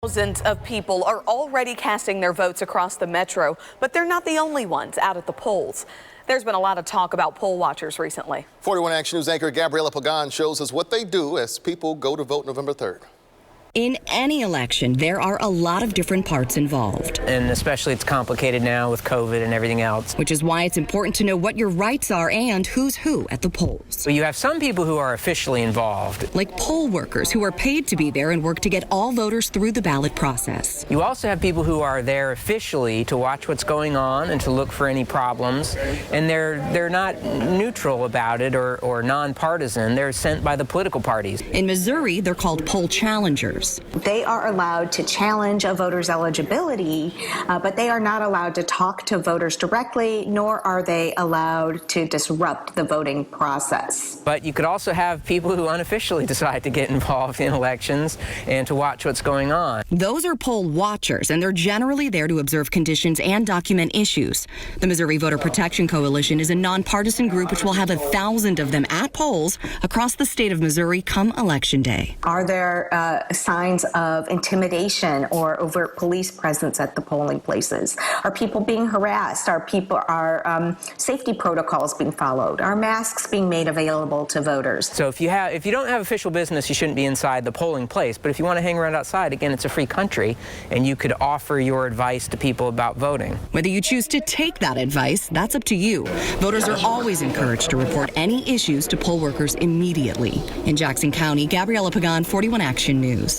Thousands of people are already casting their votes across the metro, but they're not the only ones out at the polls. There's been a lot of talk about poll watchers recently. 41 Action News anchor Gabriella Pagan shows us what they do as people go to vote November 3rd. In any election, there are a lot of different parts involved. And especially it's complicated now with COVID and everything else. Which is why it's important to know what your rights are and who's who at the polls. So you have some people who are officially involved. Like poll workers who are paid to be there and work to get all voters through the ballot process. You also have people who are there officially to watch what's going on and to look for any problems. And they're not neutral about it or nonpartisan. They're sent by the political parties. In Missouri, they're called poll challengers. They are allowed to challenge a voter's eligibility, but they are not allowed to talk to voters directly, nor are they allowed to disrupt the voting process. But you could also have people who unofficially decide to get involved in elections and to watch what's going on. Those are poll watchers, and they're generally there to observe conditions and document issues. The Missouri Voter Protection Coalition is a nonpartisan group which will have 1,000 of them at polls across the state of Missouri come Election Day. Are there signs of intimidation or overt police presence at the polling places? Are people being harassed? Are safety protocols being followed? Are masks being made available to voters? So if you don't have official business, you shouldn't be inside the polling place. But if you want to hang around outside, again, it's a free country, and you could offer your advice to people about voting. Whether you choose to take that advice, that's up to you. Voters are always encouraged to report any issues to poll workers immediately. In Jackson County, Gabriella Pagan, 41 Action News.